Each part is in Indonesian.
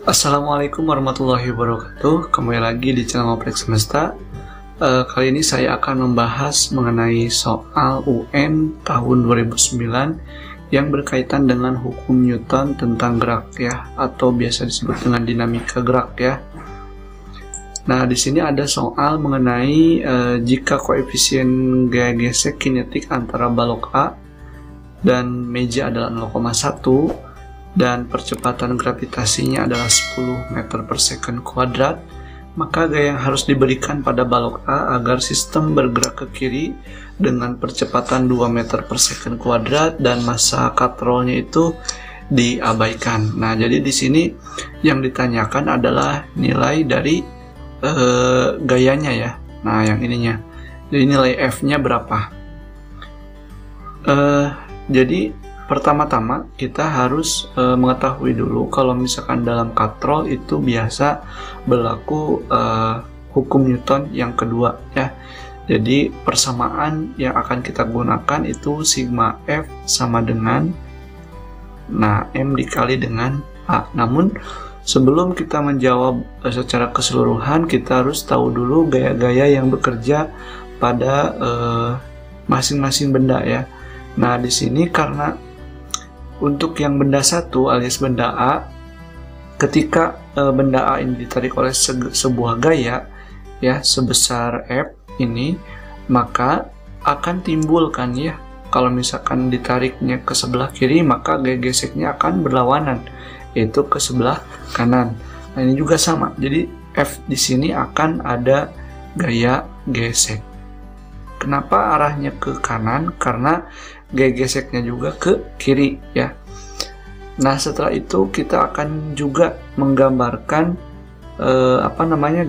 Assalamualaikum warahmatullahi wabarakatuh. Kembali lagi di channel Ngoprek Semesta. Kali ini saya akan membahas mengenai soal UN tahun 2009 yang berkaitan dengan hukum Newton tentang gerak ya, atau biasa disebut dengan dinamika gerak ya. Nah, di sini ada soal mengenai jika koefisien gaya gesek kinetik antara balok A dan meja adalah 0,1 dan percepatan gravitasinya adalah 10 meter per second kuadrat, maka gaya yang harus diberikan pada balok A agar sistem bergerak ke kiri dengan percepatan 2 meter per second kuadrat dan massa katrolnya itu diabaikan. Nah, jadi di sini yang ditanyakan adalah nilai dari gayanya ya. Nah, yang ininya. Jadi nilai F-nya berapa? Jadi pertama-tama kita harus mengetahui dulu kalau misalkan dalam katrol itu biasa berlaku hukum Newton yang kedua ya. Jadi persamaan yang akan kita gunakan itu sigma F sama dengan M dikali dengan A. Namun sebelum kita menjawab secara keseluruhan, kita harus tahu dulu gaya-gaya yang bekerja pada masing-masing benda ya. Nah, di sini karena untuk yang benda 1 alias benda A, ketika benda A ini ditarik oleh sebuah gaya ya sebesar F ini, maka akan timbul kan ya, kalau misalkan ditariknya ke sebelah kiri maka gaya geseknya akan berlawanan, yaitu ke sebelah kanan. Nah, ini juga sama. Jadi F di sini akan ada gaya gesek. Kenapa arahnya ke kanan? Karena gaya geseknya juga ke kiri ya. Nah, setelah itu kita akan juga menggambarkan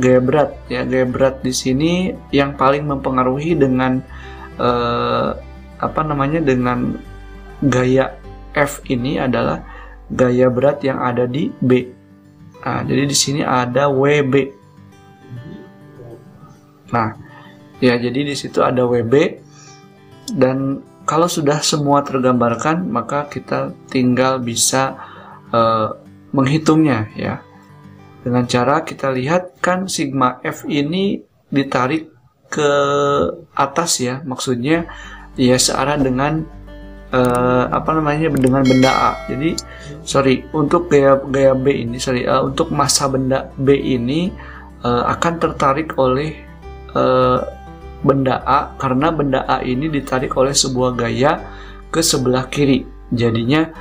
gaya berat ya. Gaya berat di sini yang paling mempengaruhi dengan dengan gaya F ini adalah gaya berat yang ada di B. Nah, jadi di sini ada WB. Nah, ya, jadi di situ ada WB, dan kalau sudah semua tergambarkan, maka kita tinggal bisa menghitungnya ya. Dengan cara kita lihat kan sigma F ini ditarik ke atas ya, maksudnya ya searah dengan dengan benda A. Jadi untuk gaya B ini, untuk massa benda B ini akan tertarik oleh benda A, karena benda A ini ditarik oleh sebuah gaya ke sebelah kiri. Jadinya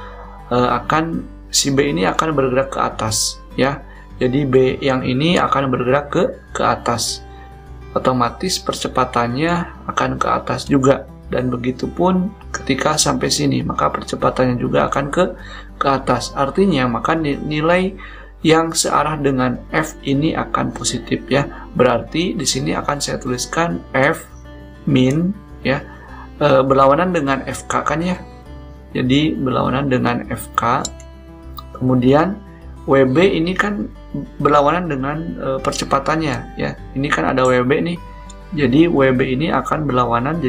si B ini akan bergerak ke atas ya. Jadi B yang ini akan bergerak ke atas. Otomatis percepatannya akan ke atas juga, dan begitupun ketika sampai sini maka percepatannya juga akan ke atas. Artinya maka nilai yang searah dengan F ini akan positif ya. Berarti di sini akan saya tuliskan F min ya, berlawanan dengan FK kan ya. Jadi berlawanan dengan FK. Kemudian WB ini kan berlawanan dengan percepatannya ya. Ini kan ada WB nih. Jadi WB ini akan berlawanan,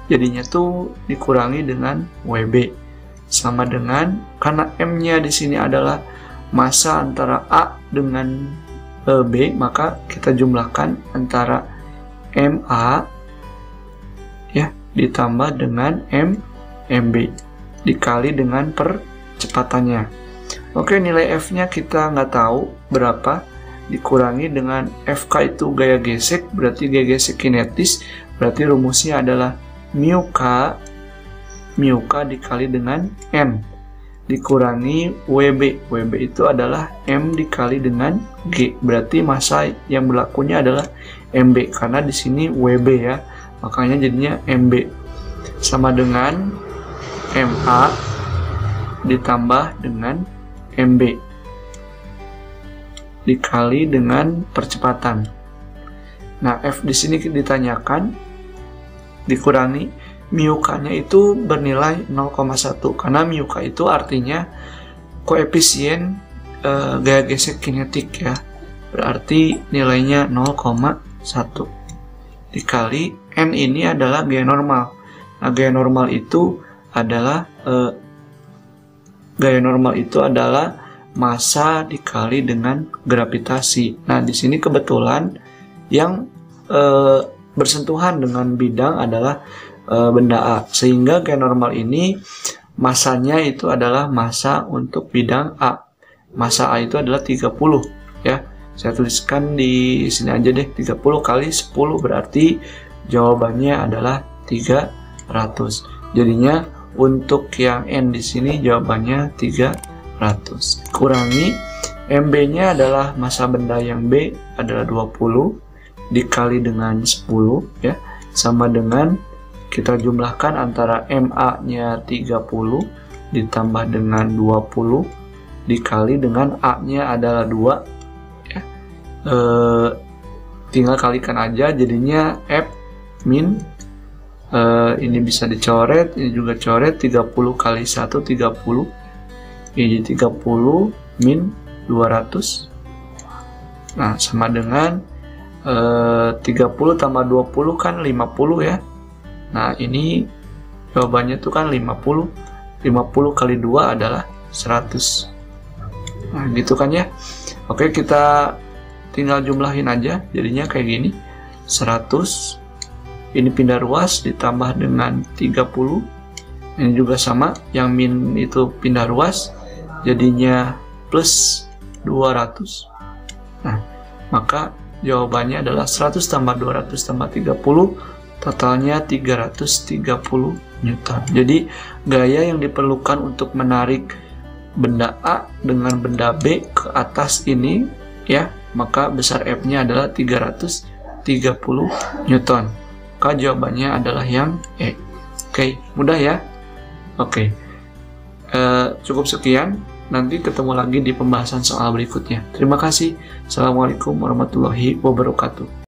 jadinya tuh dikurangi dengan WB sama dengan, karena M-nya di sini adalah massa antara A dengan B, maka kita jumlahkan antara MA ya ditambah dengan MB dikali dengan percepatannya. Oke, nilai F-nya kita nggak tahu berapa, dikurangi dengan FK itu gaya gesek, berarti gaya gesek kinetis, berarti rumusnya adalah mu K dikali dengan N dikurangi WB. WB itu adalah M dikali dengan G. Berarti massa yang berlakunya adalah MB, karena di sini WB ya. Makanya jadinya MB sama dengan MA ditambah dengan MB dikali dengan percepatan. Nah, F di sini ditanyakan dikurangi mu K-nya itu bernilai 0,1, karena mu K itu artinya koefisien gaya gesek kinetik ya. Berarti nilainya 0,1 dikali N ini adalah gaya normal. Nah, gaya normal itu adalah massa dikali dengan gravitasi. Nah, di sini kebetulan yang bersentuhan dengan bidang adalah benda A, sehingga G normal ini massanya itu adalah massa untuk bidang A. Massa A itu adalah 30 ya. Saya tuliskan di sini aja deh, 30 kali 10 berarti jawabannya adalah 300. Jadinya untuk yang N di sini jawabannya 300. Kurangi MB-nya adalah massa benda yang B adalah 20 dikali dengan 10 ya, sama dengan kita jumlahkan antara MA-nya 30 ditambah dengan 20 dikali dengan A-nya adalah 2 ya. Tinggal kalikan aja, jadinya F min ini bisa dicoret, ini juga coret, 30 kali 1 30, ini 30 min 200. Nah, sama dengan 30 tambah 20 kan 50 ya. Nah, ini jawabannya tuh kan 50. 50 kali 2 adalah 100. Nah, gitu kan ya. Oke, kita tinggal jumlahin aja, jadinya kayak gini. 100 ini pindah ruas ditambah dengan 30, ini juga sama, yang min itu pindah ruas, jadinya plus 200. Nah, maka jawabannya adalah 100 tambah 200 tambah 30, totalnya 330 Newton. Jadi gaya yang diperlukan untuk menarik benda A dengan benda B ke atas ini ya, maka besar F-nya adalah 330 Newton. Maka jawabannya adalah yang E. Oke, mudah ya. Oke, cukup sekian. Nanti ketemu lagi di pembahasan soal berikutnya. Terima kasih. Assalamualaikum warahmatullahi wabarakatuh.